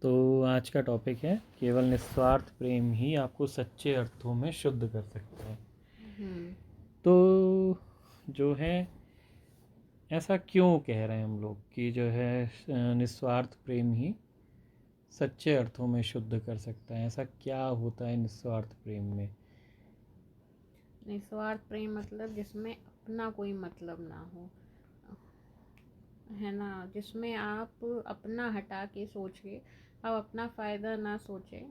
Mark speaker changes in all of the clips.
Speaker 1: तो आज का टॉपिक है केवल निस्वार्थ प्रेम ही आपको सच्चे अर्थों में शुद्ध कर सकता है। तो जो है ऐसा क्यों कह रहे हैं हम लोग कि जो है निस्वार्थ प्रेम ही सच्चे अर्थों में शुद्ध कर सकता है। ऐसा क्या होता है निस्वार्थ प्रेम में?
Speaker 2: निस्वार्थ प्रेम मतलब जिसमें अपना कोई मतलब ना हो, है ना। जिसमें आप अपना हटा के सोचे, आप अपना फ़ायदा ना सोचें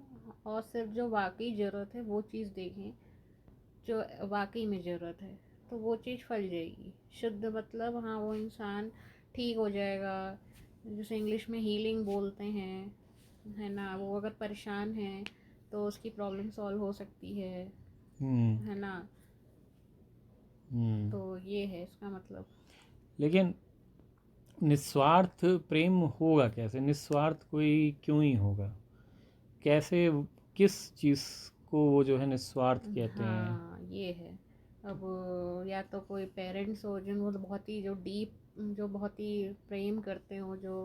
Speaker 2: और सिर्फ जो वाकई ज़रूरत है वो चीज़ देखें, जो वाकई में ज़रूरत है, तो वो चीज़ फल जाएगी। शुद्ध मतलब हाँ, वो इंसान ठीक हो जाएगा, जैसे इंग्लिश में हीलिंग बोलते हैं, है ना। वो अगर परेशान है तो उसकी प्रॉब्लम सॉल्व हो सकती
Speaker 1: हम्म
Speaker 2: है ना।
Speaker 1: हम्म
Speaker 2: तो ये है इसका मतलब।
Speaker 1: लेकिन निस्वार्थ प्रेम होगा कैसे? निस्वार्थ कोई क्यों ही होगा? कैसे? किस चीज़ को वो जो है निस्वार्थ कहते हैं?
Speaker 2: हाँ, ये है। अब या तो कोई पेरेंट्स हो जिन वो बहुत ही जो डीप, जो बहुत ही प्रेम करते हो, जो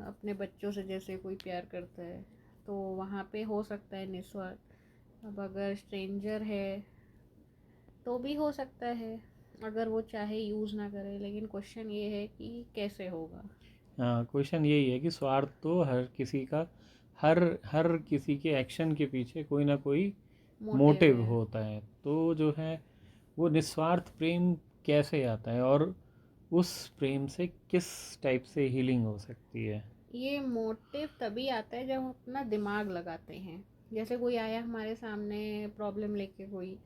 Speaker 2: अपने बच्चों से जैसे कोई प्यार करता है, तो वहाँ पे हो सकता है निस्वार्थ। अब अगर स्ट्रेंजर है तो भी हो सकता है, अगर वो चाहे यूज़ ना करे। लेकिन क्वेश्चन ये है कि कैसे होगा।
Speaker 1: हाँ, क्वेश्चन यही है कि स्वार्थ तो हर किसी का, हर हर किसी के एक्शन के पीछे कोई ना कोई
Speaker 2: मोटिव
Speaker 1: मोटिव
Speaker 2: है।
Speaker 1: होता है। तो जो है वो निस्वार्थ प्रेम कैसे आता है और उस प्रेम से किस टाइप से हीलिंग हो सकती है?
Speaker 2: ये मोटिव तभी आता है जब हम अपना दिमाग लगाते हैं। जैसे कोई आया हमारे सामने प्रॉब्लम लेके कोई,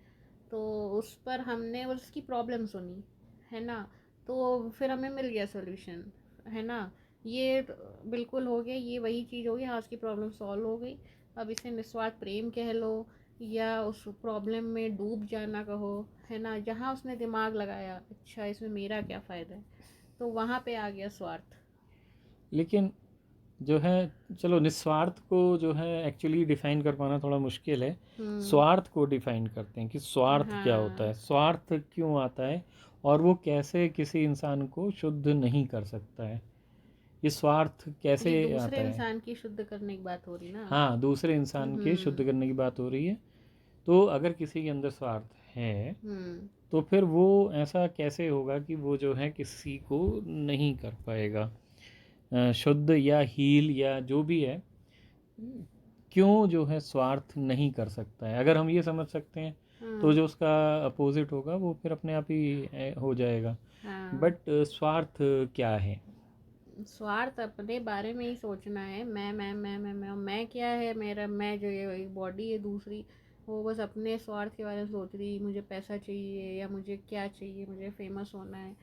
Speaker 2: तो उस पर हमने उसकी प्रॉब्लम सुनी, है ना। तो फिर हमें मिल गया सोल्यूशन, है ना। ये बिल्कुल हो गया, ये वही चीज़ हो गई, हाँ उसकी प्रॉब्लम सॉल्व हो गई। अब इसे निस्वार्थ प्रेम कह लो या उस प्रॉब्लम में डूब जाना कहो, है ना। जहाँ उसने दिमाग लगाया, अच्छा इसमें मेरा क्या फ़ायदा है, तो वहाँ पे आ गया स्वार्थ।
Speaker 1: लेकिन जो है, चलो निस्वार्थ को जो है एक्चुअली डिफाइन कर पाना थोड़ा मुश्किल है।
Speaker 2: हम्म।
Speaker 1: स्वार्थ को डिफाइन करते हैं कि स्वार्थ क्या होता
Speaker 2: हाँ,
Speaker 1: है, स्वार्थ क्यों आता है और वो कैसे किसी इंसान को शुद्ध नहीं कर सकता है। ये स्वार्थ कैसे
Speaker 2: ये दूसरे
Speaker 1: आता है?
Speaker 2: इंसान की शुद्ध करने की बात हो रही ना।
Speaker 1: हाँ, दूसरे इंसान के शुद्ध
Speaker 2: हम्म।
Speaker 1: करने की बात हो रही है। तो अगर किसी के अंदर स्वार्थ है
Speaker 2: हम्म।
Speaker 1: तो फिर वो ऐसा कैसे होगा कि वो जो है किसी को नहीं कर पाएगा शुद्ध या हील या जो भी है। क्यों जो है स्वार्थ नहीं कर सकता है? अगर हम ये समझ सकते हैं तो
Speaker 2: हाँ।
Speaker 1: जो उसका अपोजिट होगा वो फिर अपने आप ही हो जाएगा।
Speaker 2: हाँ,
Speaker 1: बट स्वार्थ क्या है?
Speaker 2: स्वार्थ अपने बारे में ही सोचना है। मैं क्या है मेरा, मैं जो ये एक बॉडी है दूसरी, वो बस अपने स्वार्थ के बारे में सोच रही, मुझे पैसा चाहिए या मुझे क्या चाहिए, मुझे फेमस होना है।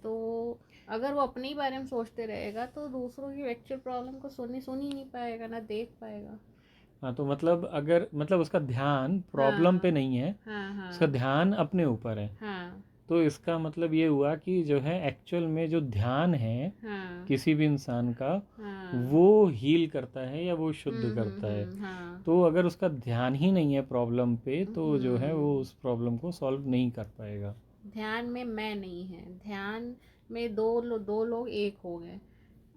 Speaker 2: तो अगर वो अपने ही बारे में सोचते रहेगा तो दूसरों की एक्चुअल प्रॉब्लम को सुन ही नहीं पाएगा, ना देख पाएगा।
Speaker 1: हाँ, तो मतलब अगर मतलब उसका ध्यान प्रॉब्लम पे
Speaker 2: हाँ।
Speaker 1: नहीं है,
Speaker 2: हाँ।
Speaker 1: उसका
Speaker 2: हाँ।
Speaker 1: ध्यान अपने ऊपर है।
Speaker 2: हाँ।
Speaker 1: तो इसका मतलब ये हुआ कि जो है एक्चुअल में जो ध्यान है
Speaker 2: हाँ।
Speaker 1: किसी भी इंसान का,
Speaker 2: हाँ।
Speaker 1: वो हील करता है या वो शुद्ध करता है।
Speaker 2: हाँ।
Speaker 1: तो अगर उसका ध्यान ही नहीं है प्रॉब्लम पे तो जो है वो
Speaker 2: हम्म।
Speaker 1: उस प्रॉब्लम को सॉल्व नहीं कर पाएगा।
Speaker 2: ध्यान में मैं नहीं है, ध्यान में दो लोग एक हो गए,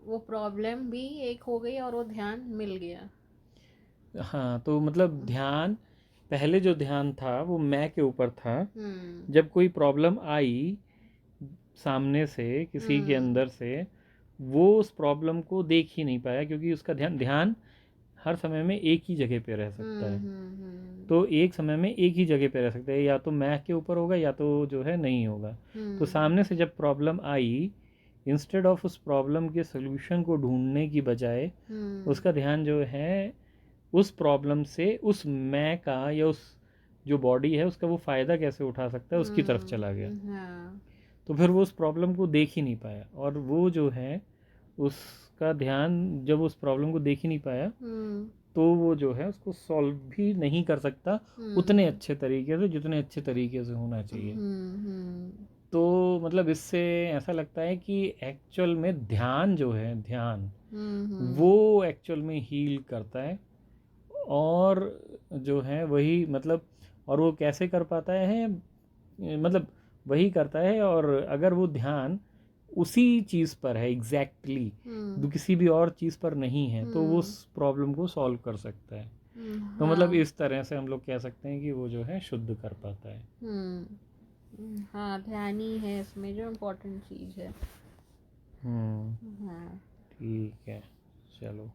Speaker 2: वो प्रॉब्लम भी एक हो गई और वो ध्यान मिल गया।
Speaker 1: हाँ, तो मतलब ध्यान, पहले जो ध्यान था वो मैं के ऊपर था।
Speaker 2: हम्म।
Speaker 1: जब कोई प्रॉब्लम आई सामने से किसी के
Speaker 2: हम्म।
Speaker 1: अंदर से, वो उस प्रॉब्लम को देख ही नहीं पाया क्योंकि उसका ध्यान ध्यान हर समय में एक ही जगह पे रह सकता है। तो एक समय में एक ही जगह पे रह सकता है, या तो मैं के ऊपर होगा या तो जो है नहीं होगा। तो
Speaker 2: हम्म।
Speaker 1: सामने से जब प्रॉब्लम आई, इंस्टेड ऑफ उस प्रॉब्लम के सोल्यूशन को ढूंढने की बजाय
Speaker 2: हम्म।
Speaker 1: उसका ध्यान जो है उस प्रॉब्लम से उस मैं का या उस जो बॉडी है उसका वो फ़ायदा कैसे उठा सकता है उसकी तरफ चला गया।
Speaker 2: हाँ।
Speaker 1: तो फिर वो उस प्रॉब्लम को देख ही नहीं पाया, और वो जो है उसका ध्यान जब उस प्रॉब्लम को देख ही नहीं पाया
Speaker 2: हम्म।
Speaker 1: तो वो जो है उसको सॉल्व भी नहीं कर सकता उतने
Speaker 2: हम्म।
Speaker 1: अच्छे तरीके से जितने अच्छे तरीके से होना चाहिए।
Speaker 2: हम्म।
Speaker 1: तो मतलब इससे ऐसा लगता है कि एक्चुअल में ध्यान जो है, ध्यान वो
Speaker 2: हम्म।
Speaker 1: एक्चुअल में हील करता है। और जो है वही मतलब, और वो कैसे कर पाता है मतलब वही करता है। और अगर वो ध्यान उसी चीज़ पर है एग्जैक्टली, किसी भी और चीज़ पर नहीं है, तो वो उस प्रॉब्लम को सॉल्व कर सकता है। तो मतलब इस तरह से हम लोग कह सकते हैं कि वो जो है शुद्ध कर पाता है।
Speaker 2: हाँ, ध्यान ही है इसमें जो इम्पोर्टेंट चीज़ है। हाँ,
Speaker 1: ठीक है, चलो।